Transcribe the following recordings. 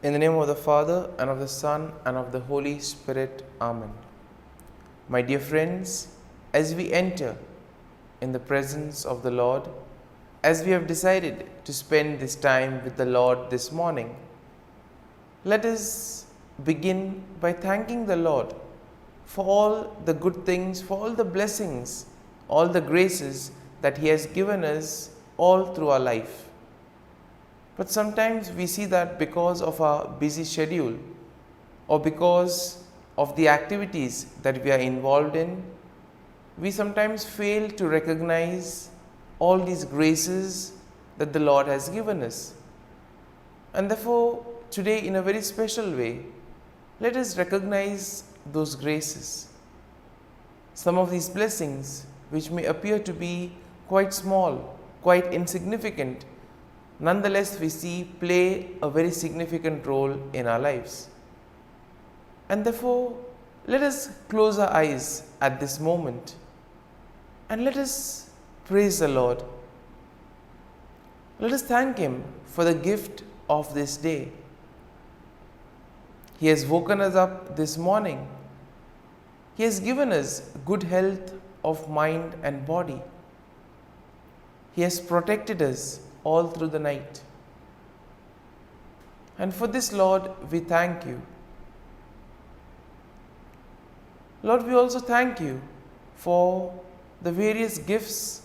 In the name of the Father, and of the Son, and of the Holy Spirit. Amen. My dear friends, as we enter in the presence of the Lord, as we have decided to spend this time with the Lord this morning, let us begin by thanking the Lord for all the good things, for all the blessings, all the graces that He has given us all through our life. But sometimes we see that because of our busy schedule or because of the activities that we are involved in, we sometimes fail to recognize all these graces that the Lord has given us. And therefore, today in a very special way, let us recognize those graces. Some of these blessings, which may appear to be quite small, quite insignificant, nonetheless we see play a very significant role in our lives. And therefore, let us close our eyes at this moment and let us praise the Lord. Let us thank Him for the gift of this day. He has woken us up this morning. He has given us good health of mind and body. He has protected us all through the night. And for this, Lord, we thank you. Lord, we also thank you for the various gifts,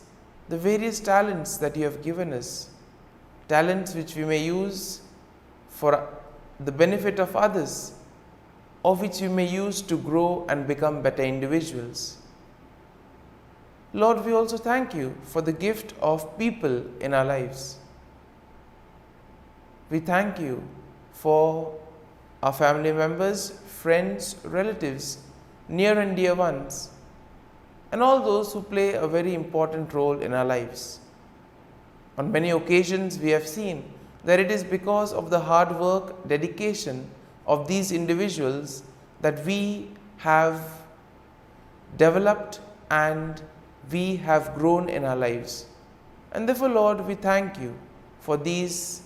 the various talents that you have given us. Talents which we may use for the benefit of others, or which we may use to grow and become better individuals. Lord, we also thank you for the gift of people in our lives. We thank you for our family members, friends, relatives, near and dear ones, and all those who play a very important role in our lives. On many occasions, we have seen that it is because of the hard work, dedication of these individuals that we have developed and we have grown in our lives. And therefore, Lord, we thank you for these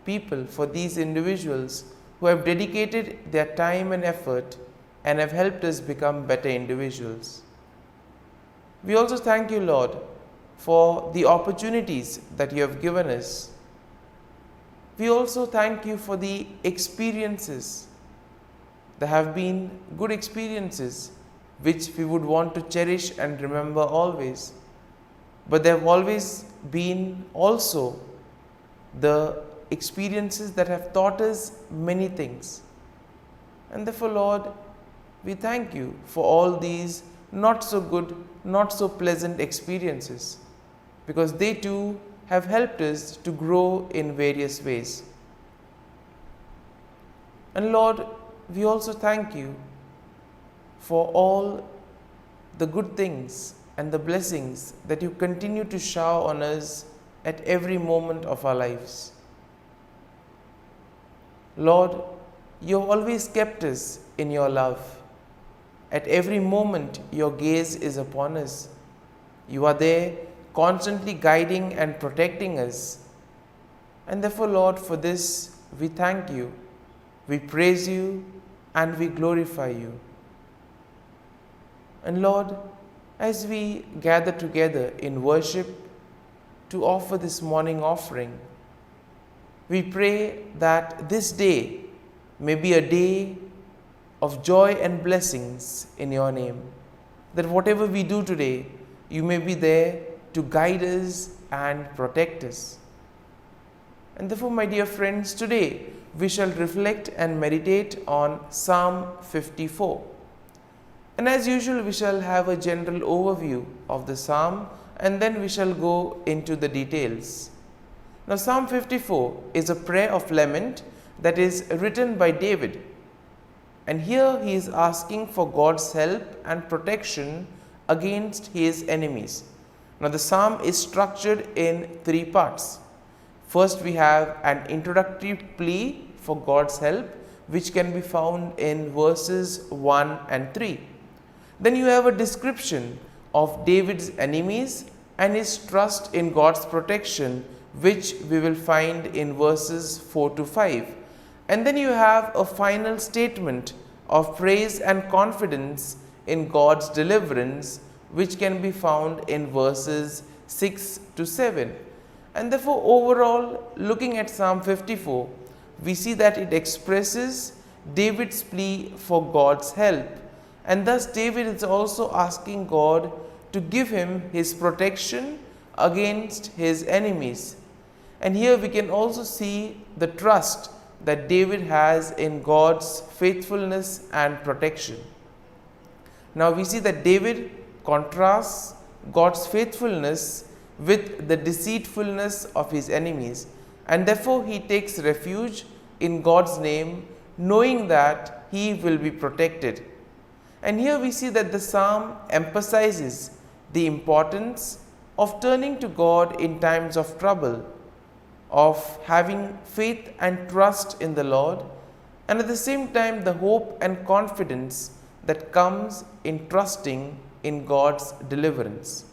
people, for these individuals who have dedicated their time and effort and have helped us become better individuals. We also thank you, Lord, for the opportunities that you have given us. We also thank you for the experiences. There have been good experiences which we would want to cherish and remember always. But there have always been also the experiences that have taught us many things. And therefore, Lord, we thank you for all these not so good, not so pleasant experiences, because they too have helped us to grow in various ways. And Lord, we also thank you for all the good things and the blessings that you continue to shower on us at every moment of our lives. Lord, you have always kept us in your love. At every moment, your gaze is upon us. You are there, constantly guiding and protecting us. And therefore, Lord, for this, we thank you, we praise you, and we glorify you. And Lord, as we gather together in worship to offer this morning offering, we pray that this day may be a day of joy and blessings in your name. That whatever we do today, you may be there to guide us and protect us. And therefore, my dear friends, today we shall reflect and meditate on Psalm 54. And as usual, we shall have a general overview of the psalm and then we shall go into the details. Now, Psalm 54 is a prayer of lament that is written by David. And here he is asking for God's help and protection against his enemies. Now, the psalm is structured in three parts. First, we have an introductory plea for God's help, which can be found in verses 1 and 3. Then you have a description of David's enemies and his trust in God's protection, which we will find in verses 4 to 5. And then you have a final statement of praise and confidence in God's deliverance, which can be found in verses 6 to 7. And therefore, overall, looking at Psalm 54, we see that it expresses David's plea for God's help. And thus, David is also asking God to give him his protection against his enemies. And here we can also see the trust that David has in God's faithfulness and protection. Now we see that David contrasts God's faithfulness with the deceitfulness of his enemies, and therefore he takes refuge in God's name, knowing that he will be protected. And here we see that the psalm emphasizes the importance of turning to God in times of trouble, of having faith and trust in the Lord, and at the same time the hope and confidence that comes in trusting in God's deliverance.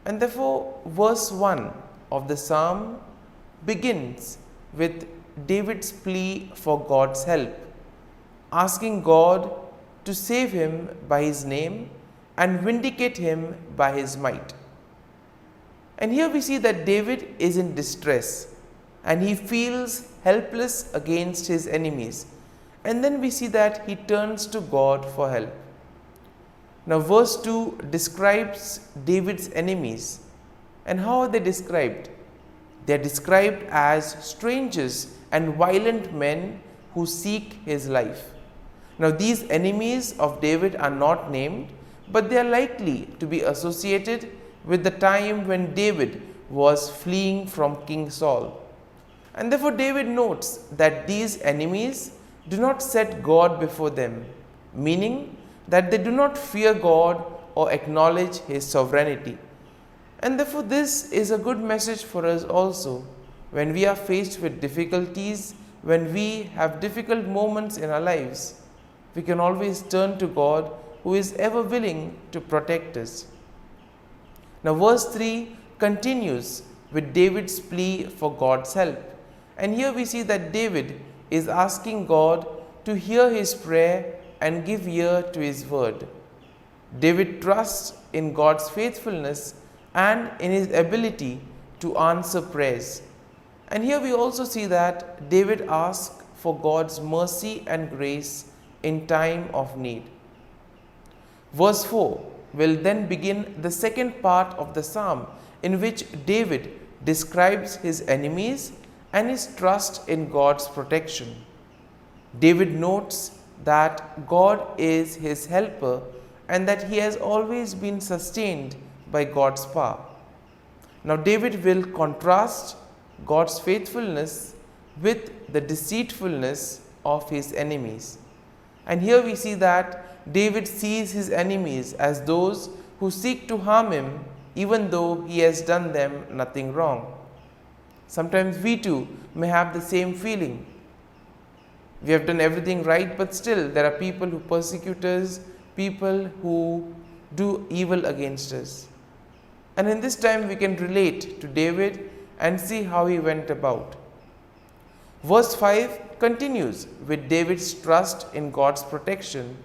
And therefore, verse 1 of the psalm begins with David's plea for God's help, asking God to save him by his name and vindicate him by his might. And here we see that David is in distress and he feels helpless against his enemies. And then we see that he turns to God for help. Now, verse 2 describes David's enemies. And how are they described? They are described as strangers and violent men who seek his life. Now, these enemies of David are not named, but they are likely to be associated with the time when David was fleeing from King Saul. And therefore, David notes that these enemies do not set God before them, meaning that they do not fear God or acknowledge his sovereignty. And therefore, this is a good message for us also. When we are faced with difficulties, when we have difficult moments in our lives, we can always turn to God, who is ever willing to protect us. Now, verse 3 continues with David's plea for God's help. And here we see that David is asking God to hear his prayer and give ear to his word. David trusts in God's faithfulness and in his ability to answer prayers. And here we also see that David asks for God's mercy and grace in time of need. Verse 4 will then begin the second part of the psalm, in which David describes his enemies and his trust in God's protection. David notes that God is his helper and that he has always been sustained by God's power. Now, David will contrast God's faithfulness with the deceitfulness of his enemies. And here we see that David sees his enemies as those who seek to harm him, even though he has done them nothing wrong. Sometimes we too may have the same feeling. We have done everything right, but still there are people who persecute us, people who do evil against us. And in this time we can relate to David and see how he went about. Verse 5 continues with David's trust in God's protection,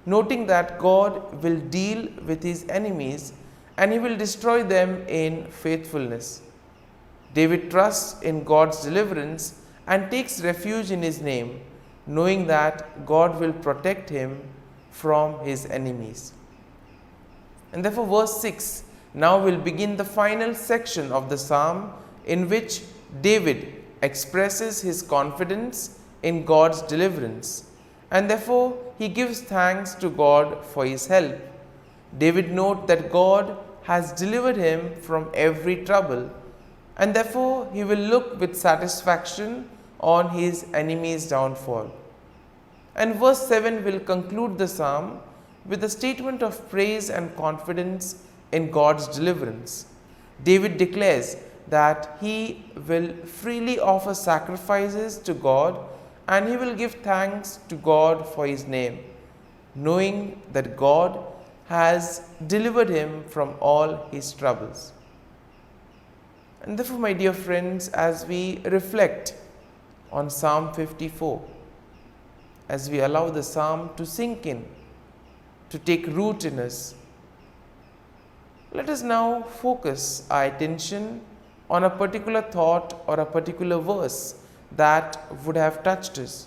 noting that God will deal with his enemies and he will destroy them in faithfulness. David trusts in God's deliverance and takes refuge in his name, knowing that God will protect him from his enemies. And therefore, verse 6 now will begin the final section of the psalm, in which David expresses his confidence in God's deliverance, and therefore he gives thanks to God for his help. David notes that God has delivered him from every trouble, and therefore he will look with satisfaction on his enemy's downfall. And verse 7 will conclude the psalm with a statement of praise and confidence in God's deliverance. David declares that he will freely offer sacrifices to God and he will give thanks to God for his name, knowing that God has delivered him from all his troubles. And therefore, my dear friends, as we reflect on Psalm 54 as we allow the psalm to sink in, to take root in us. Let us now focus our attention on a particular thought or a particular verse that would have touched us.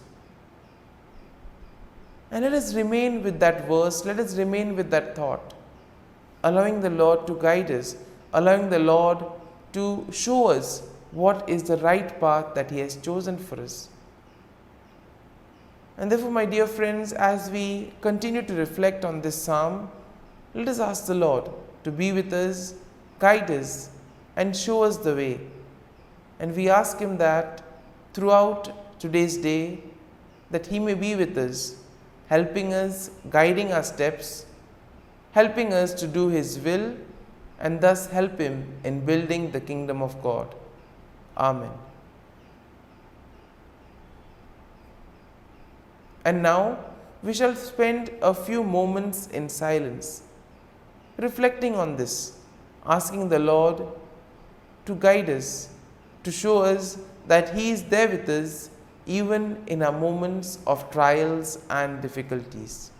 And let us remain with that verse, let us remain with that thought, allowing the Lord to guide us, allowing the Lord to show us what is the right path that He has chosen for us. And therefore, my dear friends, as we continue to reflect on this psalm, let us ask the Lord to be with us, guide us, and show us the way. And we ask Him that throughout today's day, that He may be with us, helping us, guiding our steps, helping us to do His will, and thus help Him in building the kingdom of God. Amen. And now we shall spend a few moments in silence, reflecting on this, asking the Lord to guide us, to show us that He is there with us even in our moments of trials and difficulties.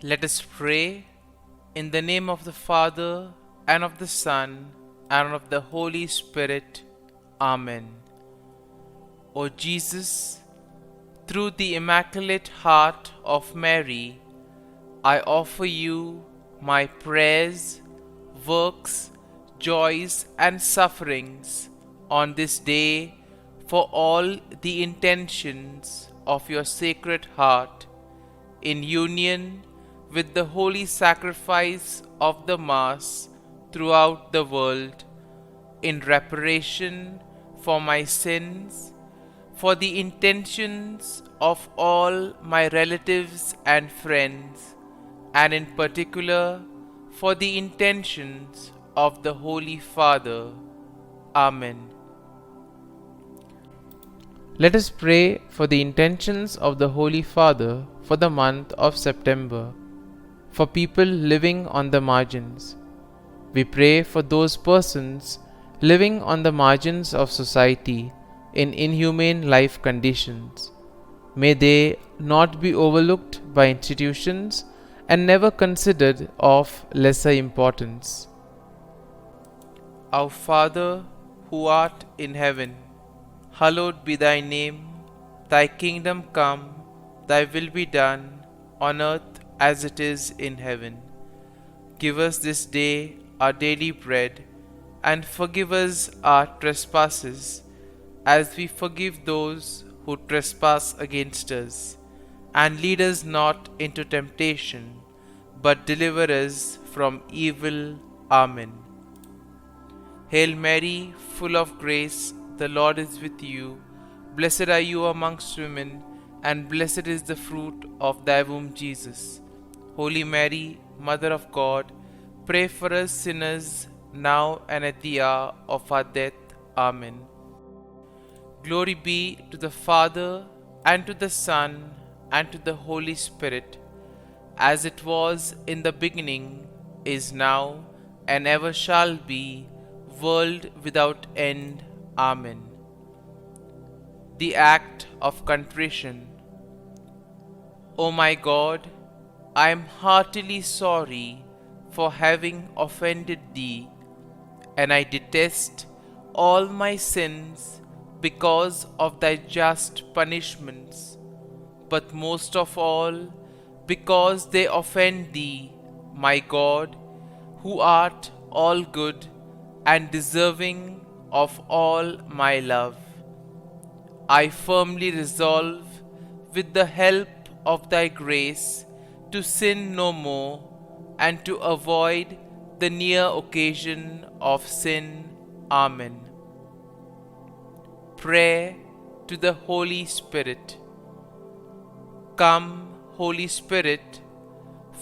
Let us pray in the name of the Father, and of the Son, and of the Holy Spirit. Amen. O Jesus, through the Immaculate Heart of Mary, I offer you my prayers, works, joys, and sufferings on this day for all the intentions of your Sacred Heart, in union with the holy sacrifice of the Mass throughout the world, in reparation for my sins, for the intentions of all my relatives and friends, and in particular for the intentions of the Holy Father. Amen. Let us pray for the intentions of the Holy Father for the month of September, for people living on the margins. We pray for those persons living on the margins of society in inhumane life conditions. May they not be overlooked by institutions and never considered of lesser importance. Our Father, who art in heaven, hallowed be thy name. Thy kingdom come, thy will be done, on earth as it is in heaven. Give us this day our daily bread, and forgive us our trespasses, as we forgive those who trespass against us. And lead us not into temptation, but deliver us from evil. Amen. Hail Mary, full of grace, the Lord is with you. Blessed are you amongst women, and blessed is the fruit of thy womb, Jesus. Holy Mary, Mother of God, pray for us sinners, now and at the hour of our death. Amen. Glory be to the Father, and to the Son, and to the Holy Spirit, as it was in the beginning, is now, and ever shall be, world without end. Amen. The Act of Contrition. O my God, I am heartily sorry for having offended thee, and I detest all my sins because of thy just punishments, but most of all because they offend thee, my God, who art all good and deserving of all my love. I firmly resolve, with the help of thy grace, to sin no more and to avoid the near occasion of sin. Amen. Prayer to the Holy Spirit. Come, Holy Spirit,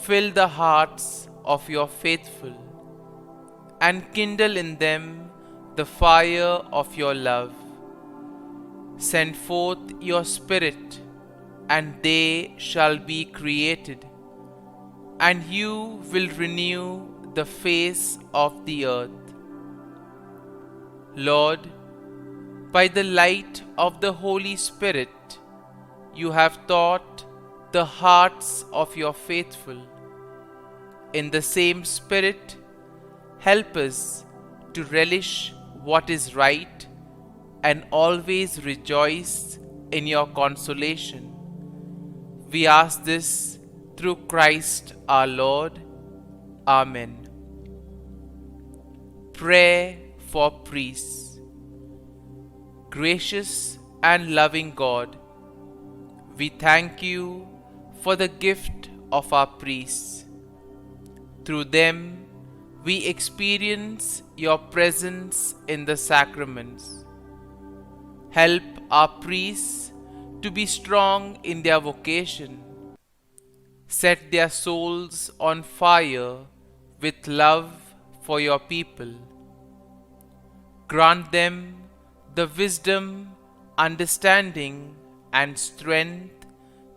fill the hearts of your faithful and kindle in them the fire of your love. Send forth your Spirit, and they shall be created, and you will renew the face of the earth. Lord, by the light of the Holy Spirit, you have taught the hearts of your faithful. In the same Spirit, help us to relish what is right and always rejoice in your consolation. We ask this through Christ our Lord. Amen. Prayer for priests. Gracious and loving God, we thank you for the gift of our priests. Through them, we experience your presence in the sacraments. Help our priests to be strong in their vocation. Set their souls on fire with love for your people. Grant them the wisdom, understanding, and strength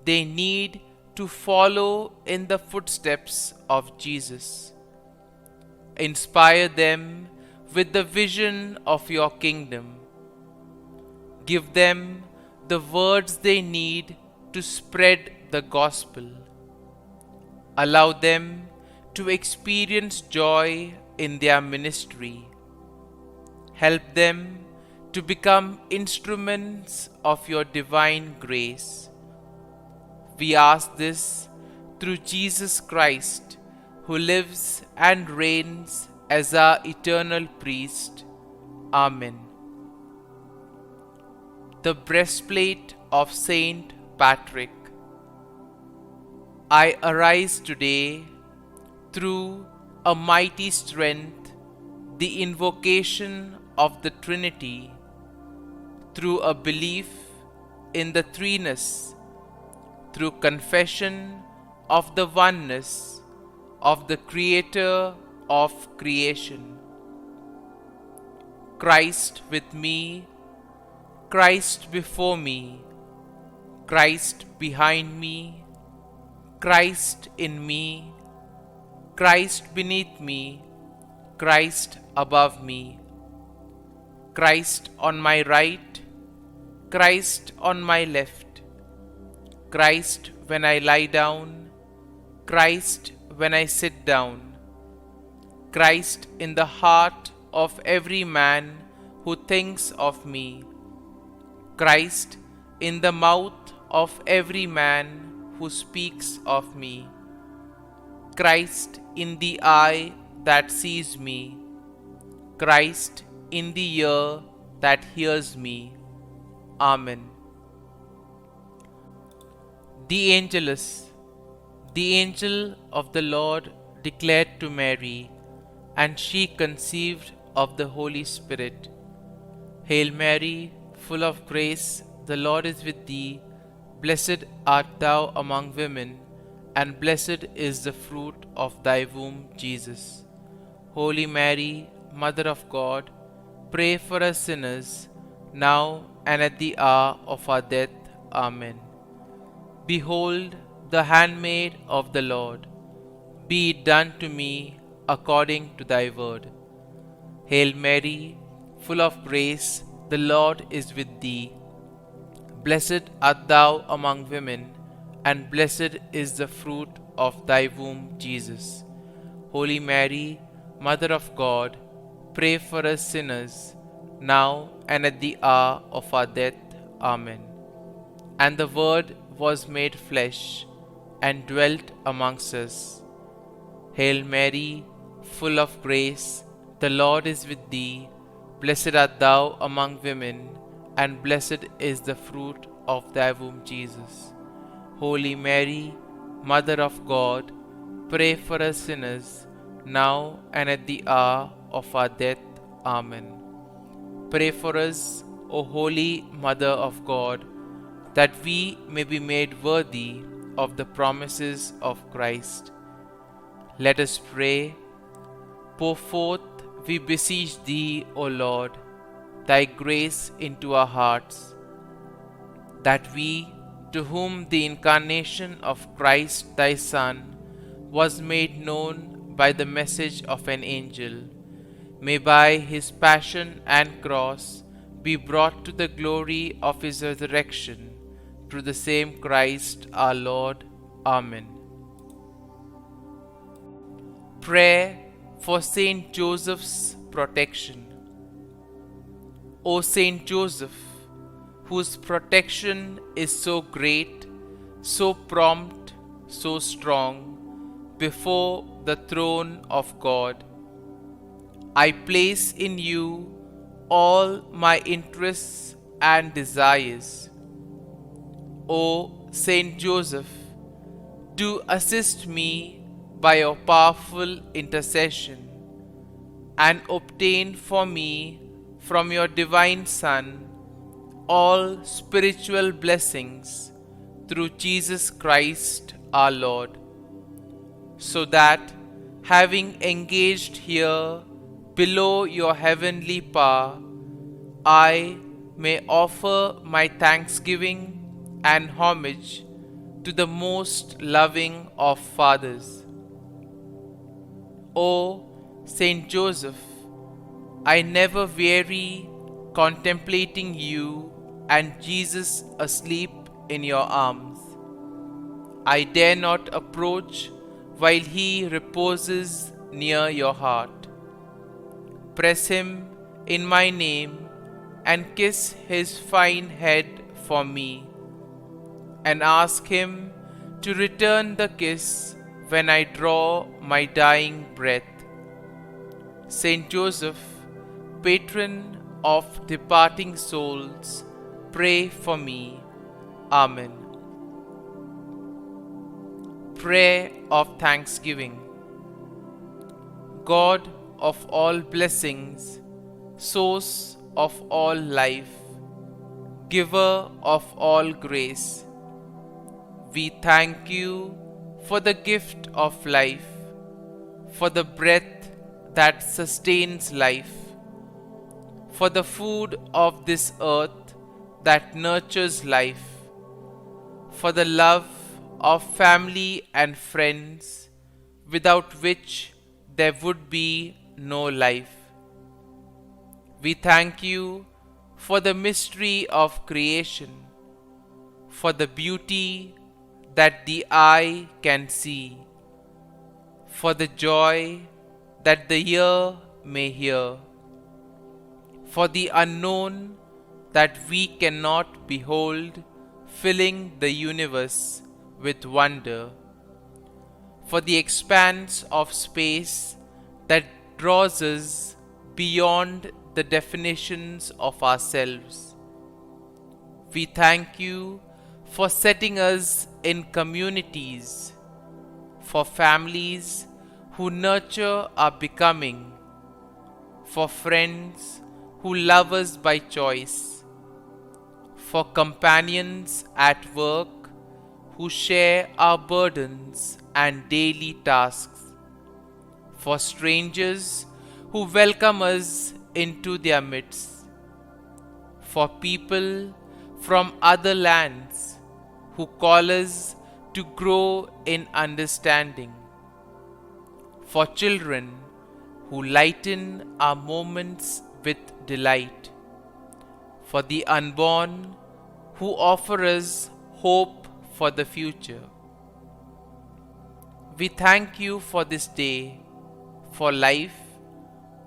they need to follow in the footsteps of Jesus. Inspire them with the vision of your kingdom. Give them the words they need to spread the gospel. Allow them to experience joy in their ministry. Help them to become instruments of your divine grace. We ask this through Jesus Christ, who lives and reigns as our eternal priest. Amen. The breastplate of Saint Patrick. I arise today through a mighty strength, the invocation of the Trinity, through a belief in the threeness, through confession of the oneness of the Creator of creation. Christ with me, Christ before me, Christ behind me, Christ in me, Christ beneath me, Christ above me, Christ on my right, Christ on my left, Christ when I lie down, Christ when I sit down, Christ in the heart of every man who thinks of me, Christ in the mouth of every man who speaks of me, Christ in the eye that sees me, Christ in the ear that hears me. Amen. The Angelus. The angel of the Lord declared to Mary, and she conceived of the Holy Spirit. Hail Mary, full of grace, the Lord is with thee. Blessed art thou among women, and blessed is the fruit of thy womb, Jesus. Holy Mary, Mother of God, pray for us sinners, now and at the hour of our death. Amen. Behold, the handmaid of the Lord. Be it done to me according to thy word. Hail Mary, full of grace, the Lord is with thee. Blessed art thou among women, and blessed is the fruit of thy womb, Jesus. Holy Mary, Mother of God, pray for us sinners, now and at the hour of our death. Amen. And the Word was made flesh and dwelt amongst us. Hail Mary, full of grace, the Lord is with thee. Blessed art thou among women, and blessed is the fruit of thy womb, Jesus. Holy Mary, Mother of God, pray for us sinners, now and at the hour of our death. Amen. Pray for us, O Holy Mother of God, that we may be made worthy of the promises of Christ. Let us pray. Pour forth, we beseech thee, O Lord, thy grace into our hearts, that we, to whom the incarnation of Christ thy Son was made known by the message of an angel, may by his passion and cross be brought to the glory of his resurrection, through the same Christ our Lord. Amen. Prayer for Saint Joseph's protection. O Saint Joseph, whose protection is so great, so prompt, so strong, before the throne of God, I place in you all my interests and desires. O Saint Joseph, do assist me by your powerful intercession, and obtain for me from your divine Son all spiritual blessings through Jesus Christ our Lord, so that, having engaged here below your heavenly power, I may offer my thanksgiving and homage to the most loving of fathers. O Saint Joseph, I never weary contemplating you and Jesus asleep in your arms. I dare not approach while he reposes near your heart. Press him in my name and kiss his fine head for me, and ask him to return the kiss when I draw my dying breath. Saint Joseph, patron of departing souls, pray for me. Amen. Prayer of Thanksgiving. God of all blessings, source of all life, giver of all grace, we thank you for the gift of life, for the breath that sustains life, for the food of this earth that nurtures life, for the love of family and friends, without which there would be no life. We thank you for the mystery of creation, for the beauty that the eye can see, for the joy that the ear may hear, for the unknown that we cannot behold, filling the universe with wonder, for the expanse of space that draws us beyond the definitions of ourselves. We thank you for setting us in communities, for families who nurture our becoming, for friends who love us by choice, for companions at work who share our burdens and daily tasks, for strangers who welcome us into their midst, for people from other lands who call us to grow in understanding, for children who lighten our moments with delight, for the unborn who offer us hope for the future, We thank you for this day, for life,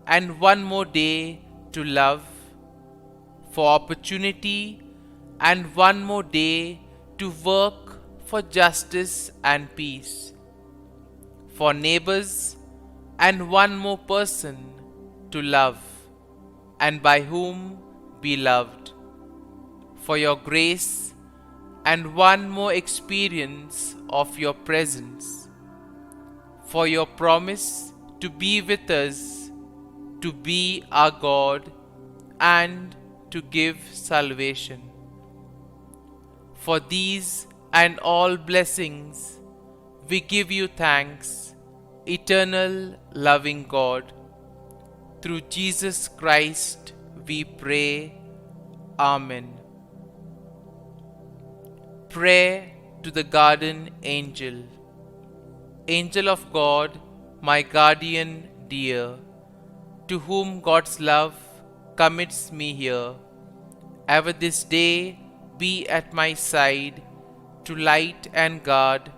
and one more day to love, for opportunity, and one more day to work for justice and peace, for neighbors, and one more person to love, and by whom be loved, for your grace, and one more experience of your presence, for your promise to be with us, to be our God, and to give salvation. For these and all blessings, we give you thanks, eternal loving God. Through Jesus Christ we pray. Amen. Prayer to the Guardian Angel. Angel of God, my guardian dear, to whom God's love commits me here, ever this day be at my side, to light and guard,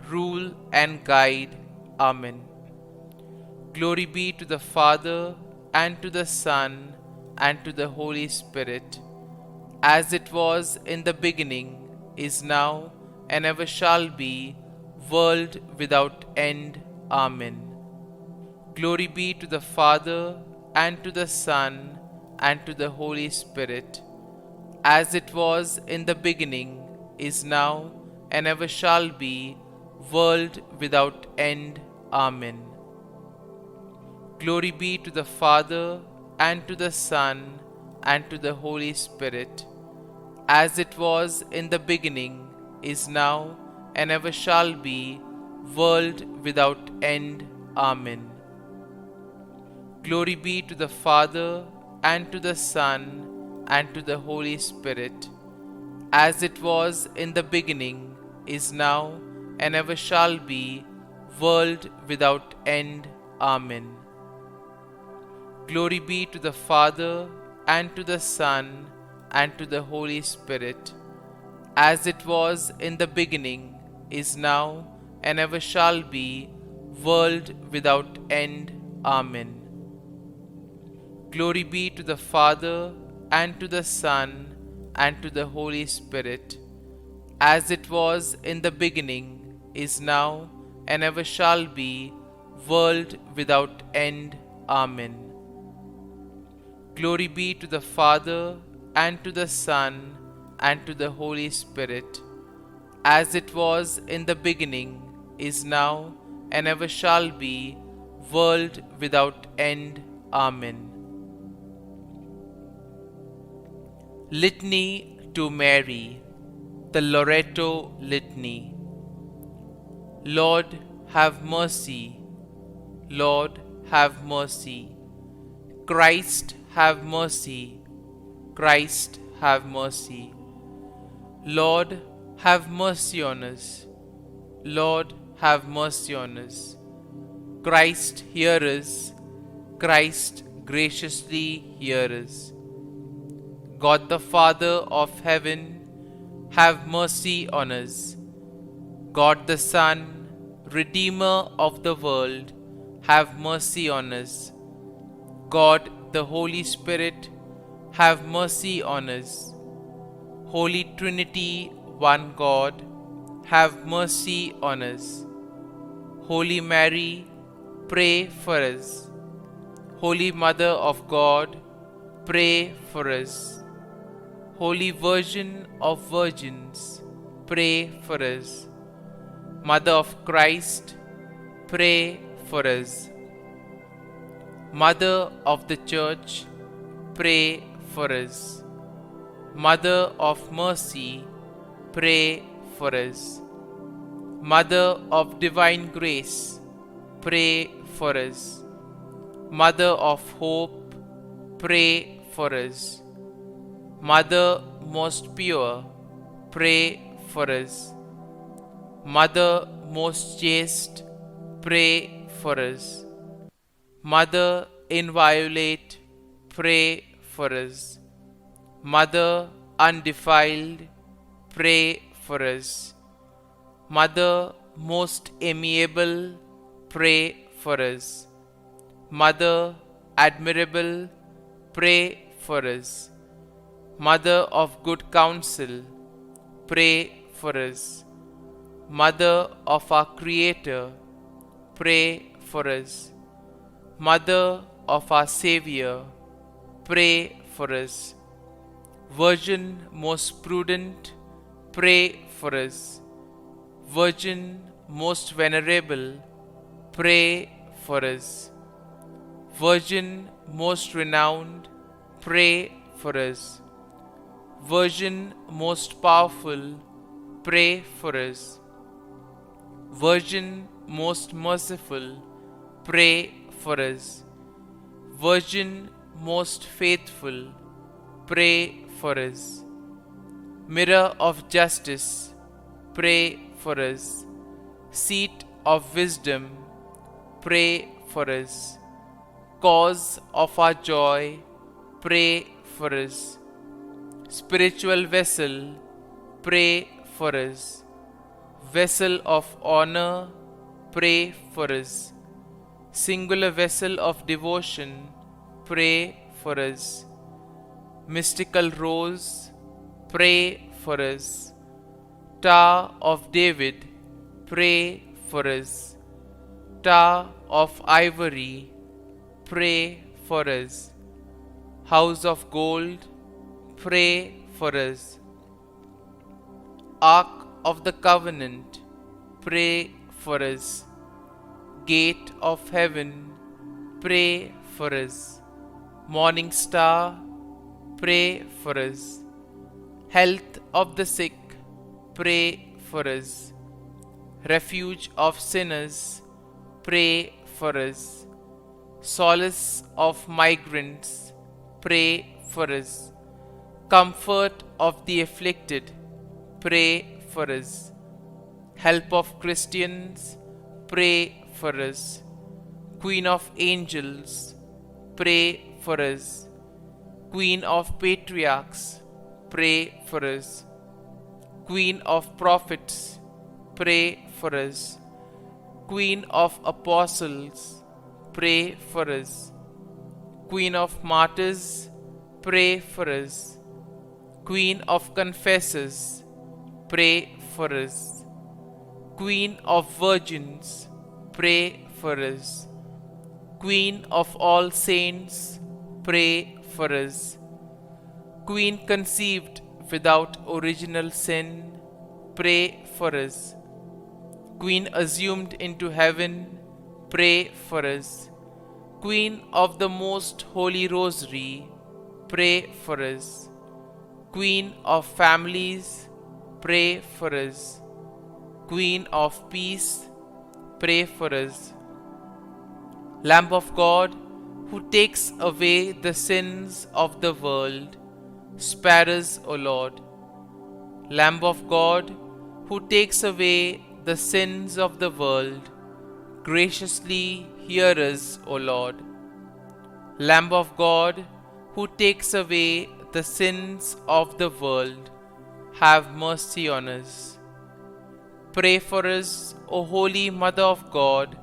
rule and guide. Amen. Glory be to the Father, and to the Son, and to the Holy Spirit, as it was in the beginning, is now, and ever shall be, world without end. Amen. Glory be to the Father, and to the Son, and to the Holy Spirit, as it was in the beginning, is now, and ever shall be, world without end. Amen. Glory be to the Father, and to the Son, and to the Holy Spirit, as it was in the beginning, is now, and ever shall be, world without end. Amen. Glory be to the Father, and to the Son, and to the Holy Spirit, as it was in the beginning, is now, and ever shall be, world without end. Amen. Glory be to the Father, and to the Son, and to the Holy Spirit, as it was in the beginning, is now, and ever shall be, world without end. Amen. Glory be to the Father, and to the Son, and to the Holy Spirit, as it was in the beginning, is now, and ever shall be, world without end. Amen. Glory be to the Father, and to the Son, and to the Holy Spirit, as it was in the beginning, is now, and ever shall be, world without end. Amen. Litany to Mary, the Loreto Litany. Lord, have mercy. Lord, have mercy. Christ, have mercy. Christ, have mercy. Lord, have mercy on us. Lord, have mercy on us. Christ, hear us. Christ, graciously hear us. God the Father of heaven, have mercy on us. God the Son, Redeemer of the world, have mercy on us. God the Holy Spirit, have mercy on us. Holy Trinity, one God, have mercy on us. Holy Mary, pray for us. Holy Mother of God, pray for us. Holy Virgin of Virgins, pray for us. Mother of Christ, pray for us. Mother of the Church, pray for us. Mother of Mercy, pray for us. Mother of Divine Grace, pray for us. Mother of Hope, pray for us. Mother most pure, pray for us. Mother most chaste, pray for us. Mother inviolate, pray for us. Mother undefiled, pray for us. Mother most amiable, pray for us. Mother admirable, pray for us. Mother of good counsel, pray for us. Mother of our Creator, pray for us. Mother of our Savior, pray for us. Virgin most prudent, pray for us. Virgin most venerable, pray for us. Virgin most renowned, pray for us. Virgin most powerful, pray for us. Virgin most merciful, pray for us. Virgin most faithful, pray for us. Mirror of justice, pray for us. Seat of wisdom, pray for us. Cause of our joy, pray for us. Spiritual vessel, pray for us. Vessel of honor, pray for us. Singular vessel of devotion, pray for us. Mystical rose, pray for us. Tower of David, pray for us. Tower of ivory, pray for us. House of gold, pray for us. Ark of the covenant, pray for us. Gate of heaven, pray for us. Morning star, pray for us. Health of the sick, pray for us. Refuge of sinners, pray for us. Solace of migrants, pray for us. Comfort of the afflicted, pray for us. Help of Christians, pray for us. Queen of angels, pray for us. Queen of patriarchs, pray for us. Queen of prophets, pray for us. Queen of apostles, pray for us. Queen of martyrs, pray for us. Queen of confessors, pray for us. Queen of virgins, pray for us. Queen of all saints, pray for us. Queen conceived without original sin, pray for us. Queen assumed into heaven, pray for us. Queen of the most holy rosary, pray for us. Queen of families, pray for us. Queen of peace, pray for us. Lamb of God, who takes away the sins of the world, spare us, O Lord. Lamb of God, who takes away the sins of the world, graciously hear us, O Lord. Lamb of God, who takes away the sins of the world, have mercy on us. Pray for us, O Holy Mother of God,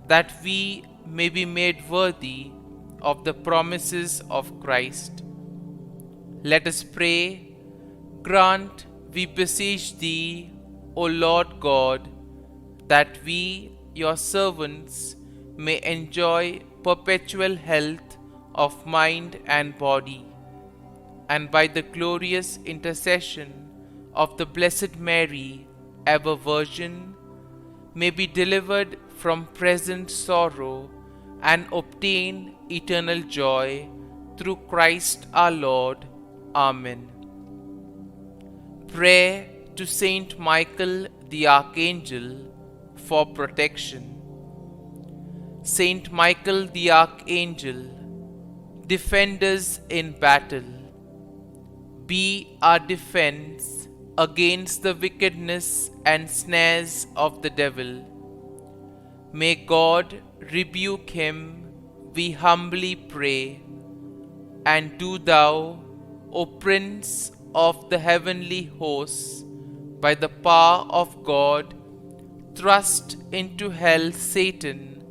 that we may be made worthy of the promises of Christ. Let us pray. Grant, we beseech Thee, O Lord God, that we, Your servants, may enjoy perpetual health of mind and body, and by the glorious intercession of the Blessed Mary, ever Virgin, may be delivered from present sorrow and obtain eternal joy through Christ our Lord. Amen. Prayer to Saint Michael the Archangel for protection. Saint Michael the Archangel, defend us in battle. Be our defense against the wickedness and snares of the devil. May God rebuke him, we humbly pray. And do Thou, O Prince of the heavenly hosts, by the power of God, Thrust into hell Satan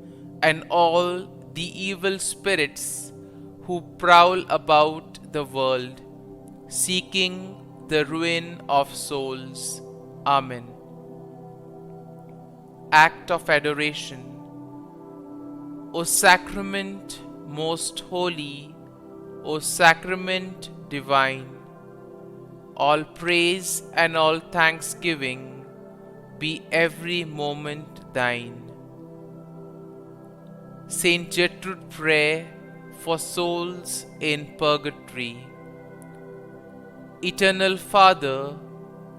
and all the evil spirits who prowl about the world, seeking the ruin of souls. Amen. Act of Adoration. O Sacrament most holy, O Sacrament divine, all praise and all thanksgiving be every moment thine. Saint Gertrude Prayer for souls in purgatory. Eternal Father,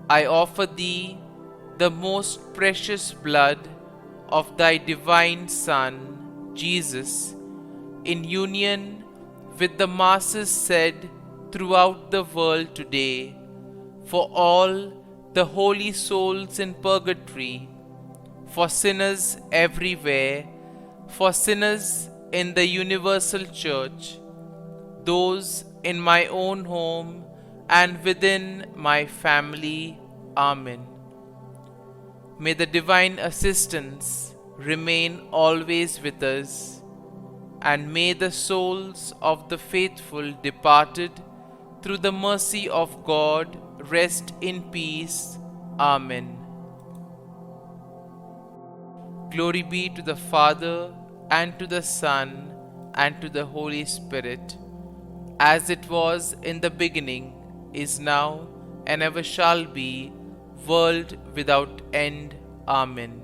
I offer Thee the most precious blood of Thy divine Son, Jesus, in union with the masses said throughout the world today, for all the holy souls in purgatory, for sinners everywhere, for sinners in the universal church, those in my own home and within my family. Amen. May the divine assistance remain always with us, and may the souls of the faithful departed through the mercy of God rest in peace. Amen. Glory be to the Father, and to the Son, and to the Holy Spirit, as it was in the beginning, is now, and ever shall be, world without end. Amen.